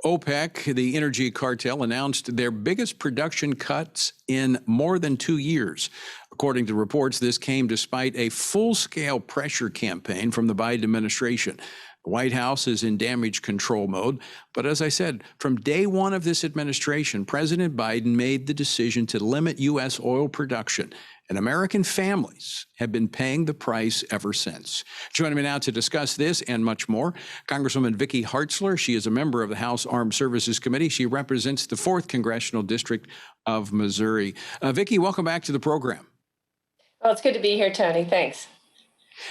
OPEC, the energy cartel, announced their biggest production cuts in more than 2 years. According to reports, this came despite a full-scale pressure campaign from the Biden administration. The White House is in damage control mode. But as I said, from day one of this administration, President Biden made the decision to limit U.S. oil production. And American families have been paying the price ever since. Joining me now to discuss this and much more, Congresswoman Vicky Hartzler. She is a member of the House Armed Services Committee. She represents the 4th Congressional District of Missouri. Vicky, welcome back to the program. Well, it's good to be here, Tony. Thanks.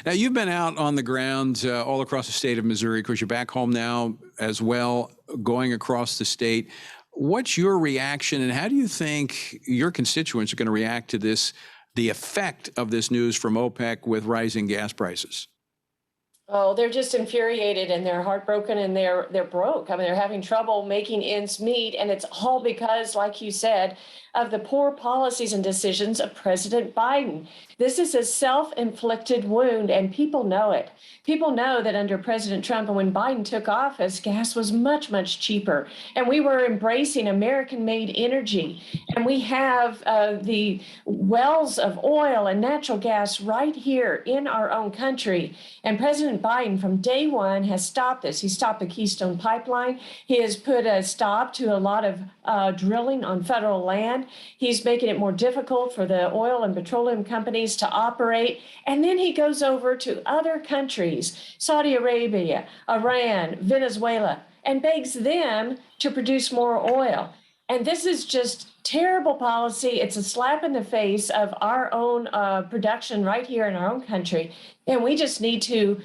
Now, you've been out on the ground all across the state of Missouri. Of course, you're back home now as well, going across the state. What's your reaction, and how do you think your constituents are going to react to this, the effect of this news from OPEC with rising gas prices? Oh, they're just infuriated and they're heartbroken and they're broke. I mean, they're having trouble making ends meet. And it's all because, like you said, of the poor policies and decisions of President Biden. This is a self-inflicted wound, and people know it. People know that under President Trump and when Biden took office, gas was much, much cheaper. And we were embracing American-made energy. And we have the wells of oil and natural gas right here in our own country. And President Biden, from day one, has stopped this. He stopped the Keystone Pipeline. He has put a stop to a lot of drilling on federal land. He's making it more difficult for the oil and petroleum companies to operate. And then he goes over to other countries, Saudi Arabia, Iran, Venezuela, and begs them to produce more oil. And this is just terrible policy. It's a slap in the face of our own production right here in our own country. And we just need to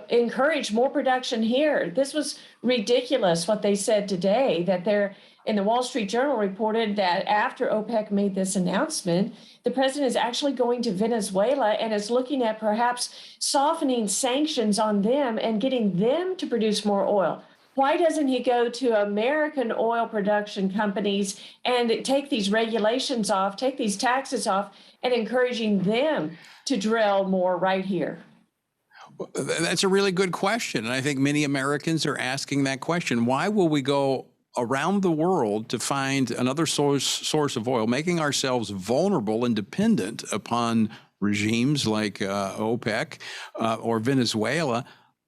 encourage more production here. This was ridiculous what they said today, that they're in the Wall Street Journal reported that after OPEC made this announcement, the president is actually going to Venezuela and is looking at perhaps softening sanctions on them and getting them to produce more oil. Why doesn't he go to American oil production companies and take these regulations off, take these taxes off, and encouraging them to drill more right here? That's a really good question. And I think many Americans are asking that question. Why will we go around the world to find another source of oil, making ourselves vulnerable and dependent upon regimes like OPEC or Venezuela?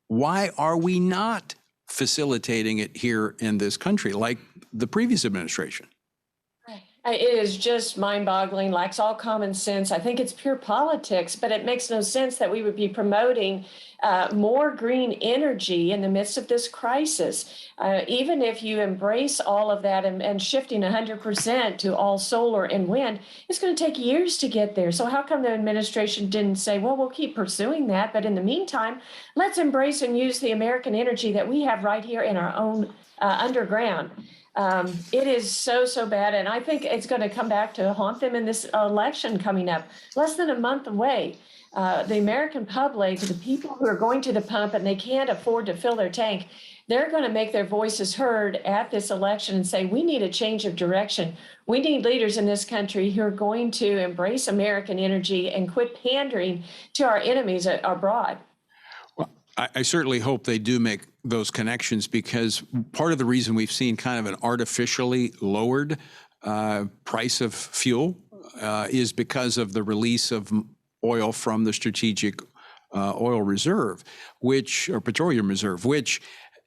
Why are we not facilitating it here in this country like the previous administration? It is just mind-boggling, lacks all common sense. I think it's pure politics, but it makes no sense that we would be promoting more green energy in the midst of this crisis. Even if you embrace all of that and shifting 100% to all solar and wind, it's going to take years to get there. So how come the administration didn't say, well, we'll keep pursuing that, but in the meantime, let's embrace and use the American energy that we have right here in our own underground? It is so bad, and I think it's going to come back to haunt them in this election coming up, less than a month away. The American public, the people who are going to the pump and they can't afford to fill their tank, they're going to make their voices heard at this election and say, we need a change of direction. We need leaders in this country who are going to embrace American energy and quit pandering to our enemies abroad. Well, I certainly hope they do make those connections, because part of the reason we've seen kind of an artificially lowered price of fuel is because of the release of oil from the strategic oil reserve, or petroleum reserve, which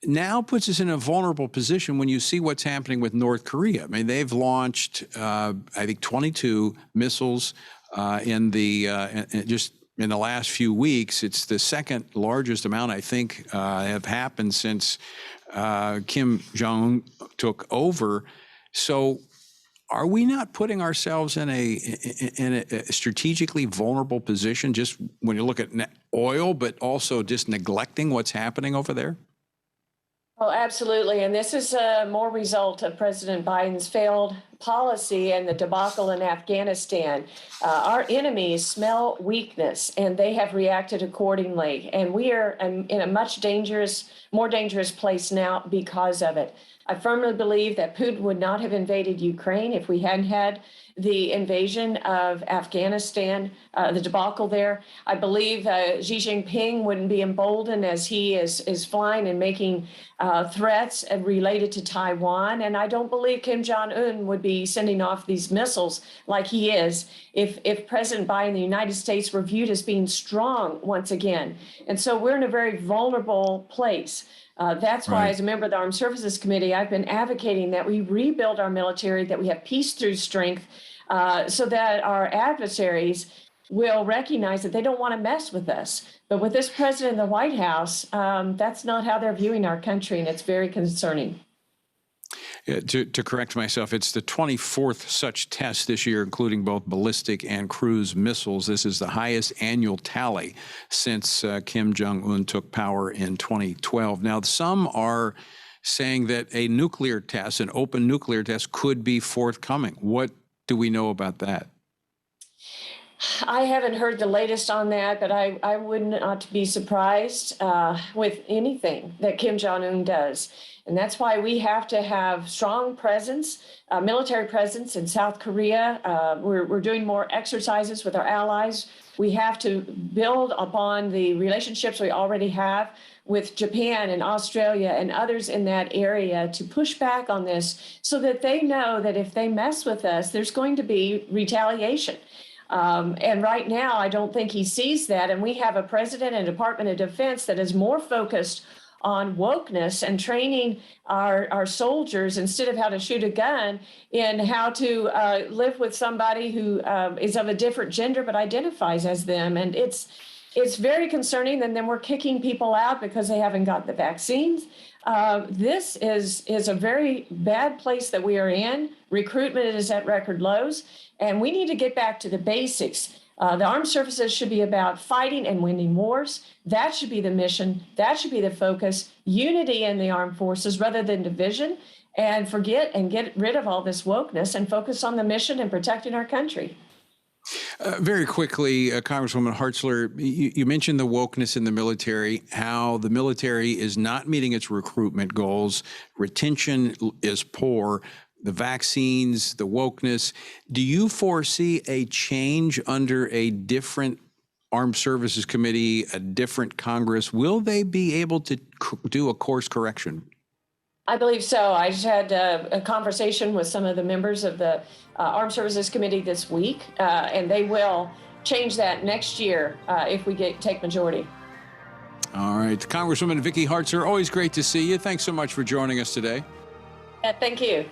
now puts us in a vulnerable position when you see what's happening with North Korea. I mean, they've launched, I think, 22 missiles just in the last few weeks. It's the second largest amount, I think, have happened since Kim Jong-un took over. So are we not putting ourselves in a strategically vulnerable position just when you look at oil, but also just neglecting what's happening over there? Oh, absolutely. And this is more result of President Biden's failed policy and the debacle in Afghanistan, our enemies smell weakness and they have reacted accordingly. And we are in a more dangerous place now because of it. I firmly believe that Putin would not have invaded Ukraine if we hadn't had the invasion of Afghanistan, the debacle there. I believe Xi Jinping wouldn't be emboldened as he is flying and making threats related to Taiwan. And I don't believe Kim Jong-un would be sending off these missiles like he is if President Biden, the United States, were viewed as being strong once again. And so we're in a very vulnerable place. That's why, Right. as a member of the Armed Services Committee, I've been advocating that we rebuild our military, that we have peace through strength, so that our adversaries will recognize that they don't want to mess with us. But with this president in the White House, that's not how they're viewing our country, and it's very concerning. To correct myself, it's the 24th such test this year, including both ballistic and cruise missiles. This is the highest annual tally since Kim Jong-un took power in 2012. Now, some are saying that a nuclear test, an open nuclear test, could be forthcoming. What do we know about that? I haven't heard the latest on that, but I would not be surprised with anything that Kim Jong-un does. And that's why we have to have strong presence, military presence in South Korea. We're doing more exercises with our allies. We have to build upon the relationships we already have with Japan and Australia and others in that area to push back on this so that they know that if they mess with us, there's going to be retaliation. And right now, I don't think he sees that. And we have a president and Department of Defense that is more focused on wokeness and training our soldiers instead of how to shoot a gun in how to live with somebody who is of a different gender but identifies as them. And it's very concerning. And then we're kicking people out because they haven't got the vaccines. This is a very bad place that we are in. Recruitment is at record lows, and we need to get back to the basics. The armed services should be about fighting and winning wars. That should be the mission. That should be the focus. Unity in the armed forces rather than division, and forget and get rid of all this wokeness and focus on the mission and protecting our country. Very quickly, Congresswoman Hartzler, you mentioned the wokeness in the military, how the military is not meeting its recruitment goals. Retention is poor. The vaccines, the wokeness. Do you foresee a change under a different Armed Services Committee, a different Congress? Will they be able to do a course correction? I believe so. I just had a conversation with some of the members of the Armed Services Committee this week, and they will change that next year if we take majority. All right. Congresswoman Vicky Hartzler, always great to see you. Thanks so much for joining us today. Thank you.